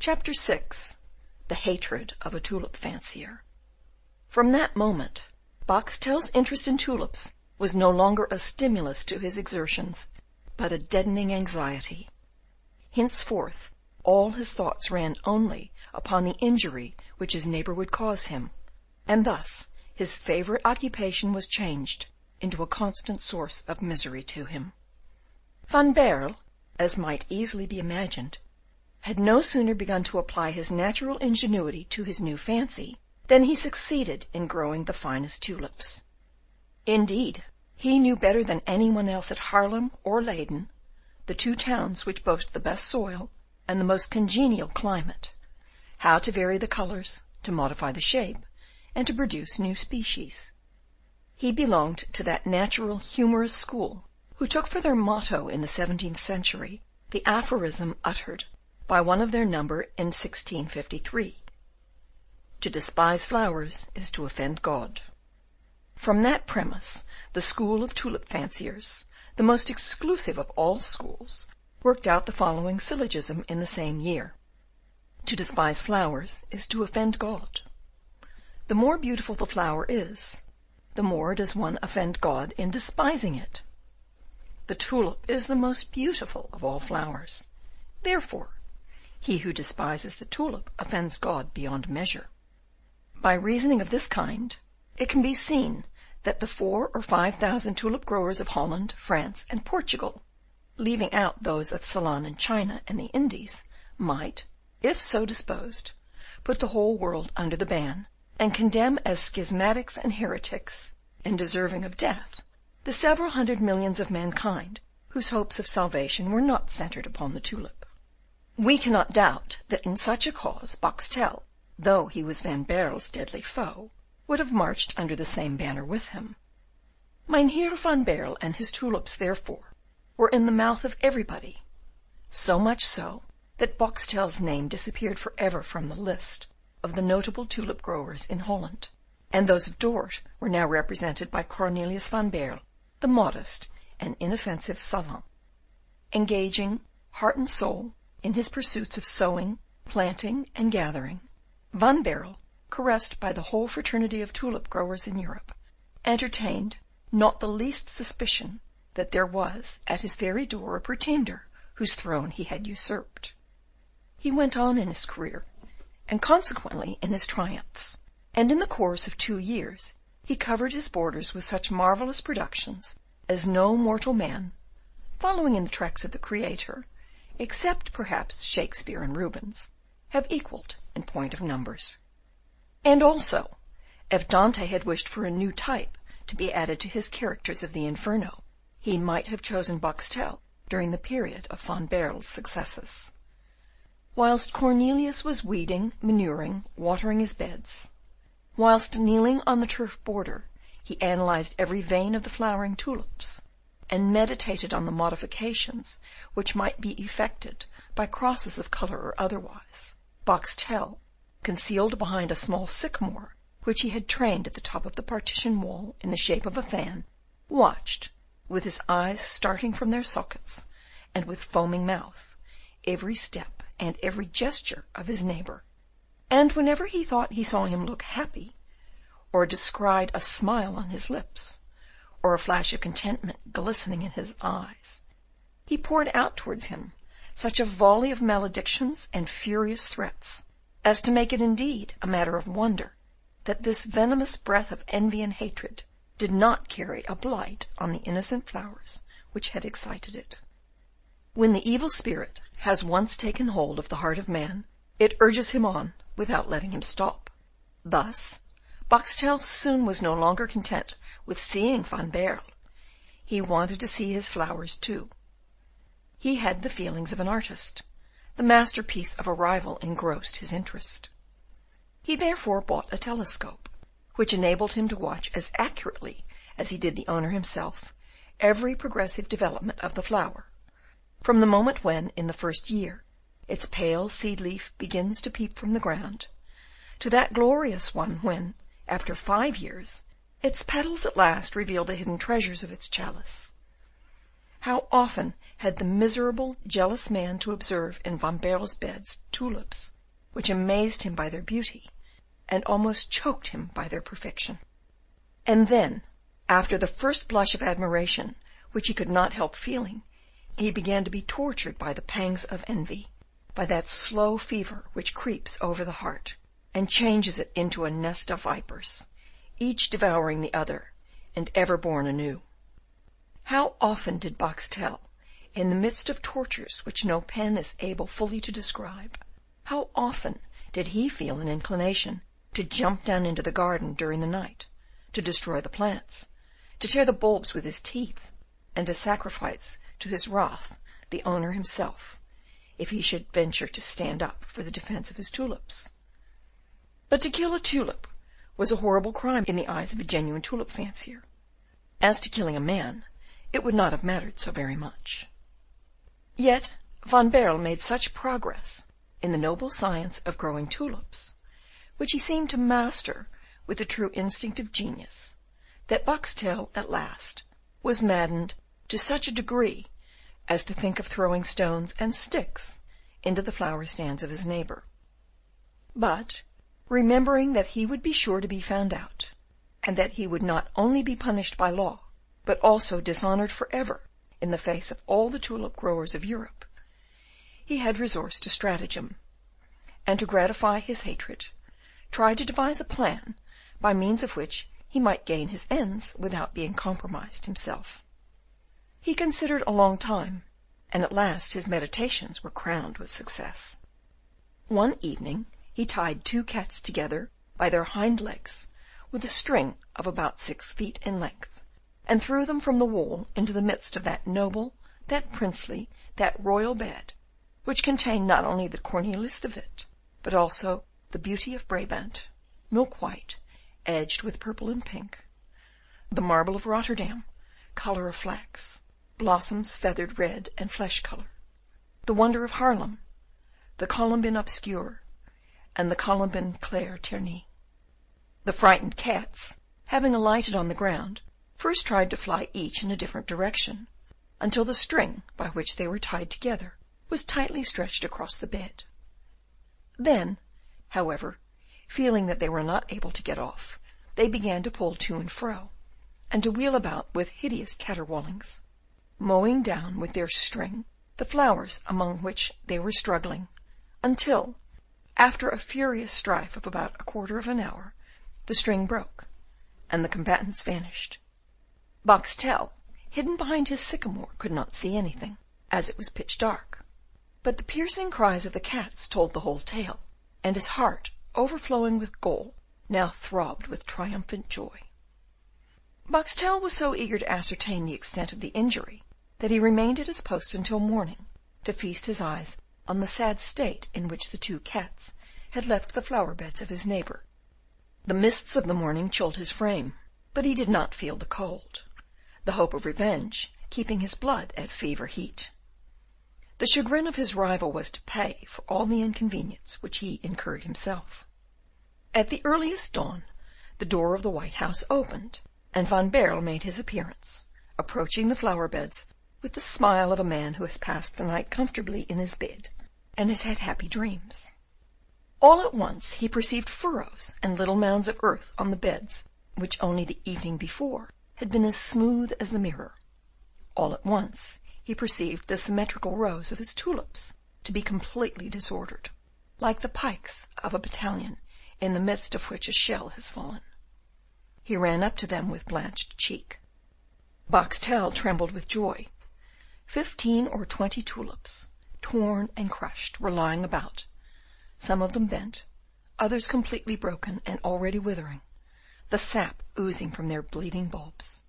Chapter 6. The Hatred of a Tulip Fancier. From that moment, Boxtel's interest in tulips was no longer a stimulus to his exertions, but a deadening anxiety. Henceforth, all his thoughts ran only upon the injury which his neighbour would cause him, and thus his favourite occupation was changed into a constant source of misery to him. Van Baerle, as might easily be imagined, had no sooner begun to apply his natural ingenuity to his new fancy than he succeeded in growing the finest tulips. Indeed, he knew better than any one else at Haarlem or Leyden, the two towns which boast the best soil and the most congenial climate, how to vary the colours, to modify the shape, and to produce new species. He belonged to that natural humorous school who took for their motto in the 17th century the aphorism uttered by one of their number in 1653, "To despise flowers is to offend God." From that premise, the school of tulip fanciers, the most exclusive of all schools, worked out the following syllogism in the same year: To despise flowers is to offend God. The more beautiful the flower is, the more does one offend God in despising it. The tulip is the most beautiful of all flowers. Therefore, he who despises the tulip offends God beyond measure. By reasoning of this kind, it can be seen that the 4,000 or 5,000 tulip growers of Holland, France, and Portugal, leaving out those of Ceylon and China and the Indies, might, if so disposed, put the whole world under the ban, and condemn as schismatics and heretics, and deserving of death, the several hundred millions of mankind whose hopes of salvation were not centred upon the tulip. We cannot doubt that in such a cause Boxtel, though he was Van Baerle's deadly foe, would have marched under the same banner with him. Mynheer Van Baerle and his tulips, therefore, were in the mouth of everybody, so much so that Boxtel's name disappeared for ever from the list of the notable tulip growers in Holland, and those of Dort were now represented by Cornelius Van Baerle, the modest and inoffensive savant, engaging heart and soul in his pursuits of sowing, planting, and gathering. Van Baerle, caressed by the whole fraternity of tulip growers in Europe, entertained not the least suspicion that there was at his very door a pretender whose throne he had usurped. He went on in his career, and consequently in his triumphs, and in the course of 2 years he covered his borders with such marvellous productions as no mortal man, following in the tracks of the Creator, except perhaps Shakespeare and Rubens, have equalled in point of numbers. And also, if Dante had wished for a new type to be added to his characters of the Inferno, he might have chosen Boxtel during the period of Van Baerle's successes. Whilst Cornelius was weeding, manuring, watering his beds, whilst kneeling on the turf border, he analysed every vein of the flowering tulips, and meditated on the modifications which might be effected by crosses of colour or otherwise. Boxtel, concealed behind a small sycamore which he had trained at the top of the partition wall in the shape of a fan, watched, with his eyes starting from their sockets, and with foaming mouth, every step and every gesture of his neighbour, and whenever he thought he saw him look happy, or descried a smile on his lips, or a flash of contentment glistening in his eyes, he poured out towards him such a volley of maledictions and furious threats as to make it indeed a matter of wonder that this venomous breath of envy and hatred did not carry a blight on the innocent flowers which had excited it. When the evil spirit has once taken hold of the heart of man, it urges him on without letting him stop. Thus, Boxtel soon was no longer content with seeing Van Baerle. He wanted to see his flowers too. He had the feelings of an artist. The masterpiece of a rival engrossed his interest. He therefore bought a telescope, which enabled him to watch as accurately as he did the owner himself every progressive development of the flower, from the moment when, in the first year, its pale seed leaf begins to peep from the ground, to that glorious one when, after 5 years, its petals at last reveal the hidden treasures of its chalice. How often had the miserable, jealous man to observe in Van Baerle's beds tulips which amazed him by their beauty, and almost choked him by their perfection. And then, after the first blush of admiration, which he could not help feeling, he began to be tortured by the pangs of envy, by that slow fever which creeps over the heart, and changes it into a nest of vipers, each devouring the other, and ever born anew. How often did Boxtel, in the midst of tortures which no pen is able fully to describe, how often did he feel an inclination to jump down into the garden during the night, to destroy the plants, to tear the bulbs with his teeth, and to sacrifice to his wrath the owner himself, if he should venture to stand up for the defence of his tulips. But to kill a tulip was a horrible crime in the eyes of a genuine tulip fancier. As to killing a man, it would not have mattered so very much. Yet Van Baerle made such progress in the noble science of growing tulips, which he seemed to master with the true instinct of genius, that Boxtel at last was maddened to such a degree as to think of throwing stones and sticks into the flower stands of his neighbour. But, remembering that he would be sure to be found out, and that he would not only be punished by law, but also dishonoured for ever in the face of all the tulip growers of Europe, he had resource to stratagem, and to gratify his hatred, tried to devise a plan by means of which he might gain his ends without being compromised himself. He considered a long time, and at last his meditations were crowned with success. One evening he tied 2 cats together by their hind legs with a string of about 6 feet in length, and threw them from the wall into the midst of that noble, that princely, that royal bed, which contained not only the Cornelius de Witt, but also the beauty of Brabant, milk-white, edged with purple and pink, the marble of Rotterdam, colour of flax, blossoms feathered red and flesh colour, the wonder of Haarlem, the colombine obscure, and the colombine clair ternée. The frightened cats, having alighted on the ground, first tried to fly each in a different direction, until the string by which they were tied together was tightly stretched across the bed. Then, however, feeling that they were not able to get off, they began to pull to and fro, and to wheel about with hideous caterwaulings, mowing down with their string the flowers among which they were struggling, until, after a furious strife of about a quarter of an hour, the string broke, and the combatants vanished. Boxtel, hidden behind his sycamore, could not see anything, as it was pitch dark, but the piercing cries of the cats told the whole tale, and his heart, overflowing with gall, now throbbed with triumphant joy. Boxtel was so eager to ascertain the extent of the injury that he remained at his post until morning, to feast his eyes on the sad state in which the 2 cats had left the flower-beds of his neighbour. The mists of the morning chilled his frame, but he did not feel the cold, the hope of revenge keeping his blood at fever heat. The chagrin of his rival was to pay for all the inconvenience which he incurred himself. At the earliest dawn, the door of the White House opened, and Van Baerle made his appearance, approaching the flower-beds with the smile of a man who has passed the night comfortably in his bed, and has had happy dreams. All at once he perceived furrows and little mounds of earth on the beds, which only the evening before had been as smooth as a mirror. All at once he perceived the symmetrical rows of his tulips to be completely disordered, like the pikes of a battalion in the midst of which a shell has fallen. He ran up to them with blanched cheek. Boxtel trembled with joy. 15 or 20 tulips, torn and crushed, were lying about, some of them bent, others completely broken and already withering, the sap oozing from their bleeding bulbs.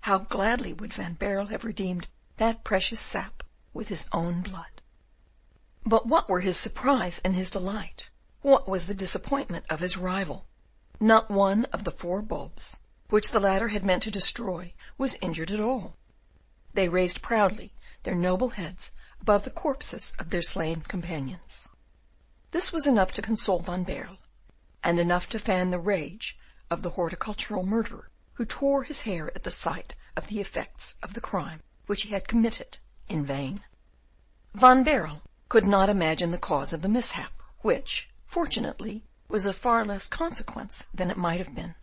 How gladly would Van Baerle have redeemed that precious sap with his own blood! But what were his surprise and his delight? What was the disappointment of his rival? Not one of the 4 bulbs, which the latter had meant to destroy, was injured at all. They raised proudly their noble heads above the corpses of their slain companions. This was enough to console Van Baerle, and enough to fan the rage of the horticultural murderer, who tore his hair at the sight of the effects of the crime which he had committed in vain. Van Baerle could not imagine the cause of the mishap, which, fortunately, was of far less consequence than it might have been.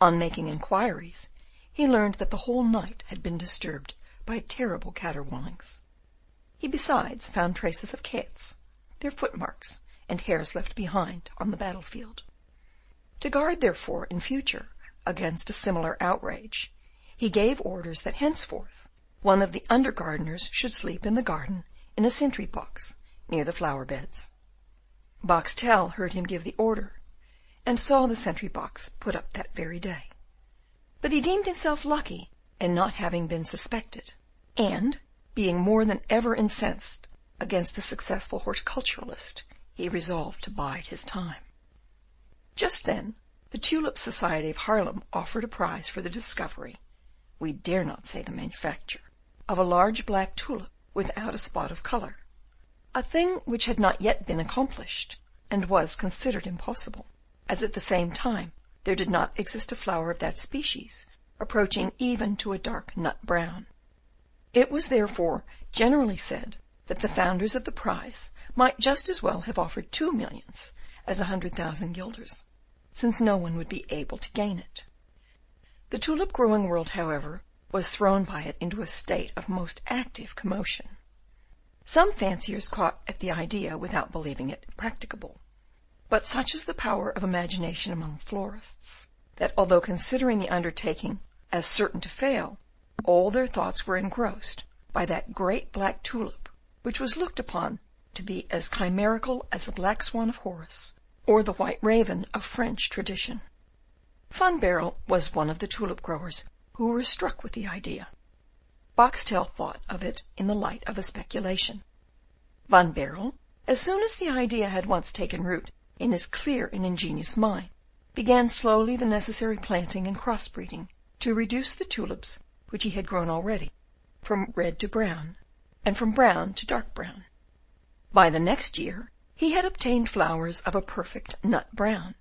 On making inquiries, he learned that the whole night had been disturbed by terrible caterwaulings. He besides found traces of cats, their footmarks, and hairs left behind on the battlefield. To guard, therefore, in future against a similar outrage, he gave orders that henceforth one of the under gardeners should sleep in the garden in a sentry box near the flower beds. Boxtel heard him give the order, and saw the sentry box put up that very day. But he deemed himself lucky in not having been suspected, and, being more than ever incensed against the successful horticulturalist, he resolved to bide his time. Just then the Tulip Society of Haarlem offered a prize for the discovery, we dare not say the manufacture, of a large black tulip without a spot of colour, a thing which had not yet been accomplished, and was considered impossible, as at the same time there did not exist a flower of that species approaching even to a dark nut brown. It was therefore generally said that the founders of the prize might just as well have offered 2 millions as 100,000 guilders, since no one would be able to gain it. The tulip-growing world, however, was thrown by it into a state of most active commotion. Some fanciers caught at the idea without believing it practicable, but such is the power of imagination among florists, that although considering the undertaking as certain to fail, all their thoughts were engrossed by that great black tulip, which was looked upon to be as chimerical as the black swan of Horace, or the white raven of French tradition. Van Baerle was one of the tulip growers who were struck with the idea. Boxtel thought of it in the light of a speculation. Van Baerle, as soon as the idea had once taken root in his clear and ingenious mind, began slowly the necessary planting and cross-breeding to reduce the tulips which he had grown already from red to brown, and from brown to dark brown. By the next year he had obtained flowers of a perfect nut brown,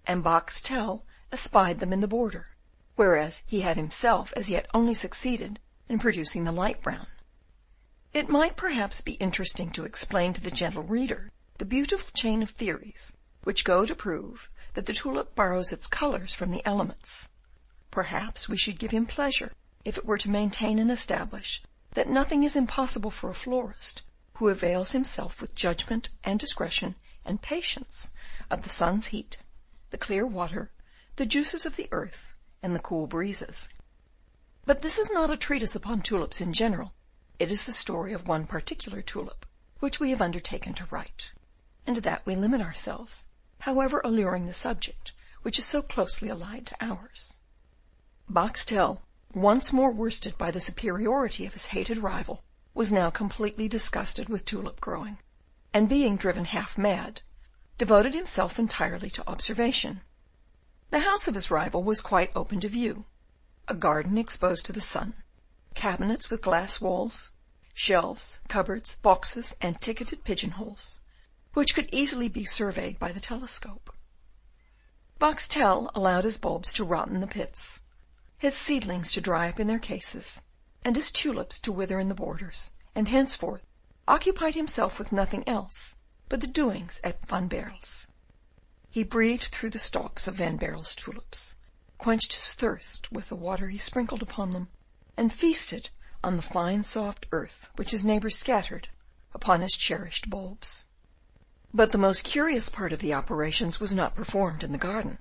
and Boxtel espied them in the border, whereas he had himself as yet only succeeded in producing the light brown. It might perhaps be interesting to explain to the gentle reader the beautiful chain of theories which go to prove that the tulip borrows its colours from the elements. Perhaps we should give him pleasure if it were to maintain and establish that nothing is impossible for a florist who avails himself with judgment and discretion and patience of the sun's heat, the clear water, the juices of the earth, and the cool breezes. But this is not a treatise upon tulips in general. It is the story of one particular tulip, which we have undertaken to write, and to that we limit ourselves, however alluring the subject which is so closely allied to ours. Boxtel, once more worsted by the superiority of his hated rival, was now completely disgusted with tulip growing, and being driven half mad, devoted himself entirely to observation. The house of his rival was quite open to view, a garden exposed to the sun, cabinets with glass walls, shelves, cupboards, boxes, and ticketed pigeon-holes, which could easily be surveyed by the telescope. Boxtel allowed his bulbs to rot in the pits, his seedlings to dry up in their cases, and his tulips to wither in the borders, and henceforth occupied himself with nothing else but the doings at Van Baerle's. He breathed through the stalks of Van Baerle's tulips, quenched his thirst with the water he sprinkled upon them, and feasted on the fine soft earth which his neighbours scattered upon his cherished bulbs. But the most curious part of the operations was not performed in the garden.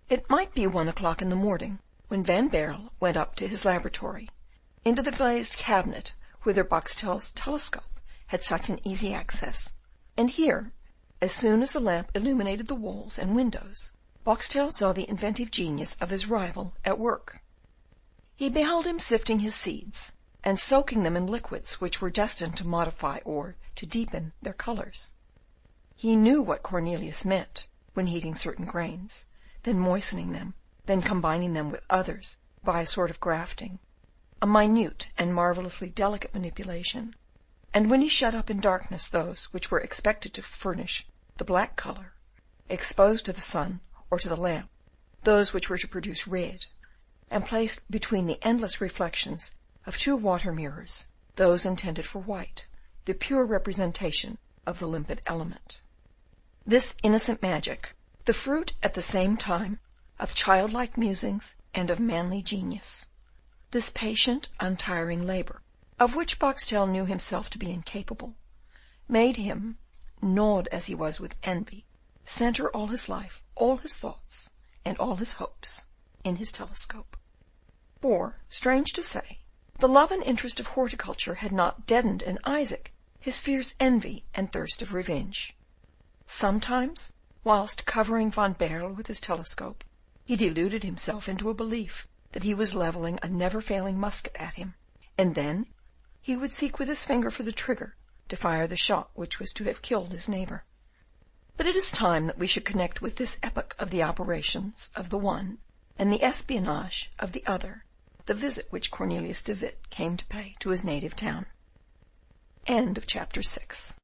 It might be 1 o'clock in the morning when Van Baerle went up to his laboratory, into the glazed cabinet whither Boxtel's telescope had such an easy access, and here, as soon as the lamp illuminated the walls and windows, Boxtel saw the inventive genius of his rival at work. He beheld him sifting his seeds, and soaking them in liquids which were destined to modify or to deepen their colours. He knew what Cornelius meant when heating certain grains, then moistening them, then combining them with others by a sort of grafting, a minute and marvellously delicate manipulation, and when he shut up in darkness those which were expected to furnish the black colour, exposed to the sun or to the lamp those which were to produce red, and placed between the endless reflections of 2 water mirrors those intended for white, the pure representation of the limpid element. This innocent magic, the fruit at the same time of childlike musings and of manly genius, this patient, untiring labour, of which Boxtel knew himself to be incapable, made him, gnawed as he was with envy, centre all his life, all his thoughts, and all his hopes in his telescope. For, strange to say, the love and interest of horticulture had not deadened in Isaac his fierce envy and thirst of revenge. Sometimes, whilst covering Van Baerle with his telescope, he deluded himself into a belief that he was levelling a never-failing musket at him, and then he would seek with his finger for the trigger to fire the shot which was to have killed his neighbour. But it is time that we should connect with this epoch of the operations of the one and the espionage of the other the visit which Cornelius de Witt came to pay to his native town. End of chapter 6.